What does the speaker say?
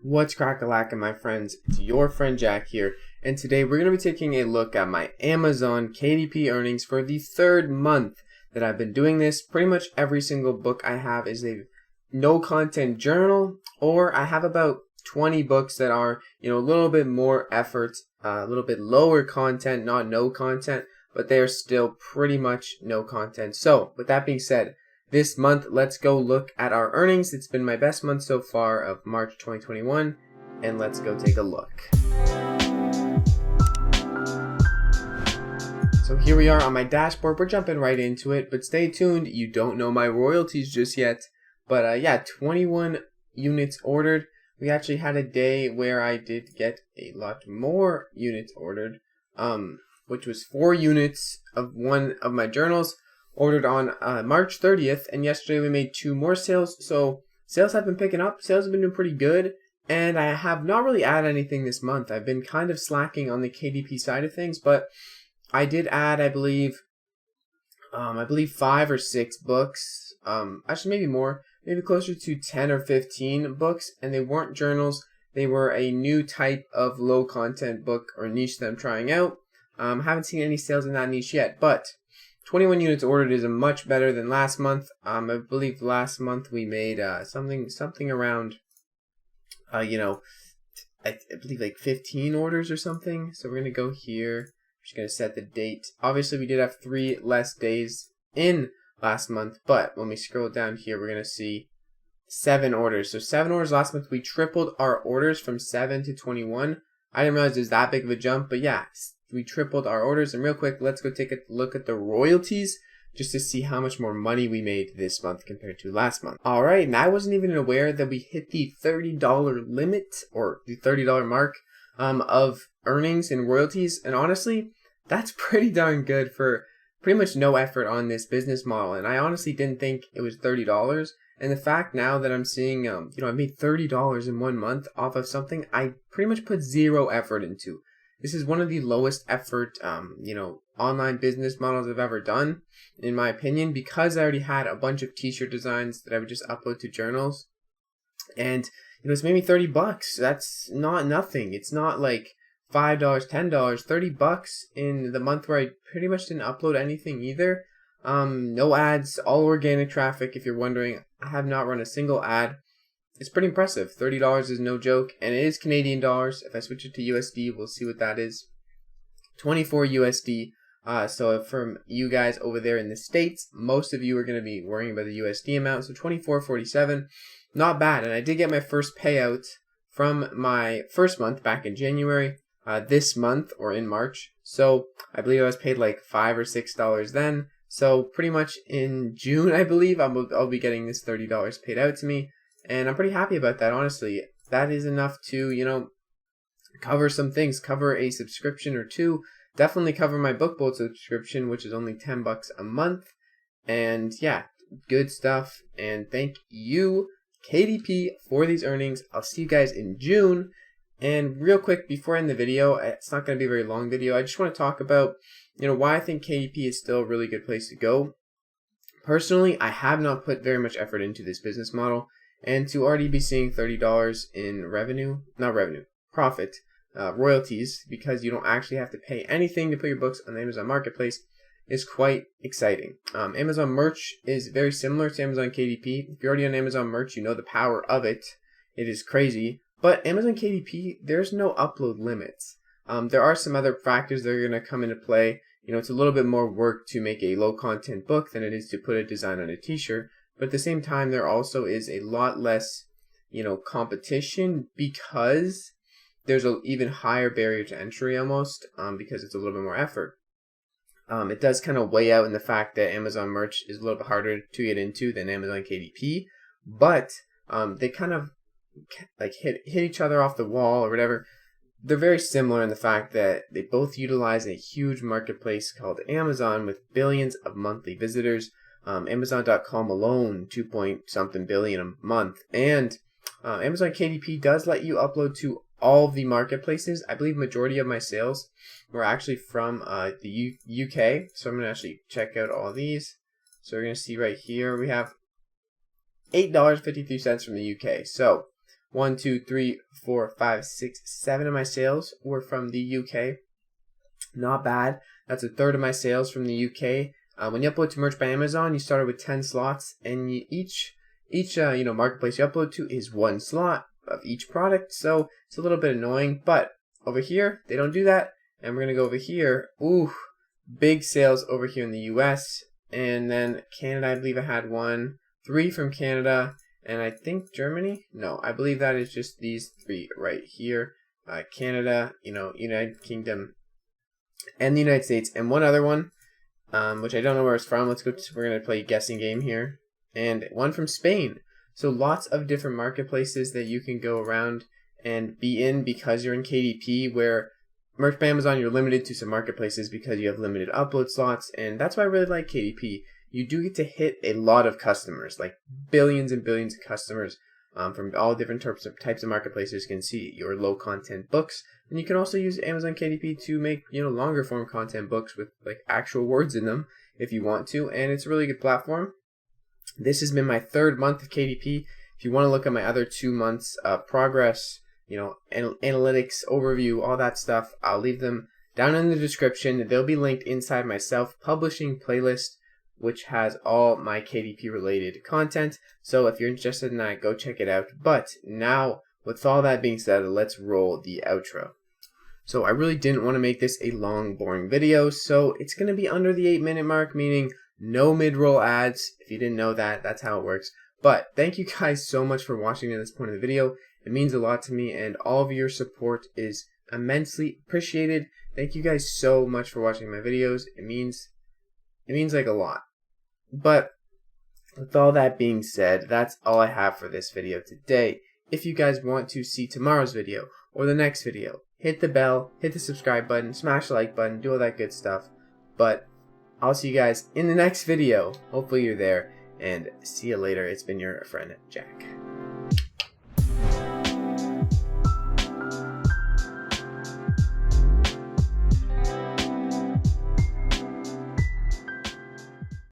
What's crack-a-lackin', my friends? It's your friend Jack here, and today we're going to be taking a look at my Amazon KDP earnings for the third month that I've been doing this. Pretty much every single book I have is a no-content journal, or I have about 20 books that are, a little bit more effort, a little bit lower content, not no content, but they are still pretty much no content. So, with that being said, this month, let's go look at our earnings. It's been my best month so far of March 2021, and let's go take a look. So here we are on my dashboard. We're jumping right into it, but stay tuned. You don't know my royalties just yet. But yeah, 21 units ordered. We actually had a day where I did get a lot more units ordered, which was 4 units of one of my journals. Ordered on March 30th, and yesterday we made 2 more sales. So sales have been picking up. Sales have been doing pretty good, and I have not really added anything this month. I've been kind of slacking on the KDP side of things, but I did add, I believe 5 or 6 books. Actually, maybe more, maybe closer to 10 or 15 books, and they weren't journals. They were a new type of low content book or niche that I'm trying out. Haven't seen any sales in that niche yet, but 21 units ordered is much better than last month. I believe last month we made something around, I believe like 15 orders or something. So we're gonna go here. I'm just gonna set the date. Obviously, we did have 3 less days in last month, but when we scroll down here, we're gonna see 7 orders. So 7 orders last month. We tripled our orders from 7 to 21. I didn't realize it was that big of a jump, but yeah. We tripled our orders, and real quick, let's go take a look at the royalties just to see how much more money we made this month compared to last month. Alright, and I wasn't even aware that we hit the $30 limit, or the $30 mark, of earnings and royalties, and honestly, that's pretty darn good for pretty much no effort on this business model, and I honestly didn't think it was $30, and the fact now that I'm seeing, I made $30 in 1 month off of something I pretty much put 0 effort into. This is one of the lowest effort, online business models I've ever done, in my opinion, because I already had a bunch of t-shirt designs that I would just upload to journals. And, it's maybe $30. That's not nothing. It's not like $5, $10, $30 in the month where I pretty much didn't upload anything either. No ads, all organic traffic. If you're wondering, I have not run a single ad. It's pretty impressive. $30 is no joke, and it is Canadian dollars. If I switch it to USD, we'll see what that is. 24 USD. So from you guys over there in the States, most of you are going to be worrying about the USD amount. So 24.47, not bad. And I did get my first payout from my first month back in January. This month, or in March. So I believe I was paid like $5 or $6 then. So pretty much in June, I believe I'll be getting this $30 paid out to me. And I'm pretty happy about that, honestly. That is enough to, cover some things, cover a subscription or 2. Definitely cover my Book Bolt subscription, which is only $10 a month. And yeah, good stuff. And thank you, KDP, for these earnings. I'll see you guys in June. And real quick, before I end the video, it's not going to be a very long video. I just want to talk about, why I think KDP is still a really good place to go. Personally, I have not put very much effort into this business model. And to already be seeing $30 in profit, royalties, because you don't actually have to pay anything to put your books on the Amazon Marketplace, is quite exciting. Amazon Merch is very similar to Amazon KDP. If you're already on Amazon Merch, you know the power of it. It is crazy. But Amazon KDP, there's no upload limits. There are some other factors that are going to come into play. It's a little bit more work to make a low-content book than it is to put a design on a t-shirt. But at the same time, there also is a lot less, competition, because there's an even higher barrier to entry almost, because it's a little bit more effort. It does kind of weigh out in the fact that Amazon Merch is a little bit harder to get into than Amazon KDP, but they kind of like hit each other off the wall or whatever. They're very similar in the fact that they both utilize a huge marketplace called Amazon with billions of monthly visitors. Amazon.com alone, 2-point-something billion a month. And Amazon KDP does let you upload to all of the marketplaces. I believe majority of my sales were actually from the UK. So I'm going to actually check out all these. So we're going to see right here, we have $8.53 from the UK. So 1, 2, 3, 4, 5, 6, 7 of my sales were from the UK. Not bad. That's a third of my sales from the UK. When you upload to Merch by Amazon, you started with 10 slots, and each marketplace you upload to is 1 slot of each product. So it's a little bit annoying, but over here they don't do that. And we're gonna go over here. Ooh, big sales over here in the US, and then Canada. I believe I had 3 from Canada, and I think Germany. No, I believe that is just these 3 right here. Canada, United Kingdom, and the United States, and one other one, which I don't know where it's from. We're gonna play a guessing game here, and one from Spain. So lots of different marketplaces that you can go around and be in because you're in KDP, where Merch by Amazon, you're limited to some marketplaces because you have limited upload slots, and that's why I really like KDP. You do get to hit a lot of customers, like billions and billions of customers from all different types of marketplaces can see your low content books. And you can also use Amazon KDP to make longer form content books with like actual words in them if you want to, and it's a really good platform. This has been my 3rd month of KDP. If you want to look at my other 2 months progress, analytics, overview, all that stuff, I'll leave them down in the description. They'll be linked inside my self-publishing playlist, which has all my KDP related content. So if you're interested in that, go check it out. But now, with all that being said, let's roll the outro. So I really didn't want to make this a long, boring video, so it's going to be under the 8-minute mark, meaning no mid-roll ads. If you didn't know that, that's how it works. But thank you guys so much for watching at this point of the video. It means a lot to me, and all of your support is immensely appreciated. Thank you guys so much for watching my videos. It means like a lot. But with all that being said, that's all I have for this video today. If you guys want to see tomorrow's video or the next video, hit the bell, hit the subscribe button, smash the like button, do all that good stuff. But I'll see you guys in the next video. Hopefully you're there, and see you later. It's been your friend, Jack.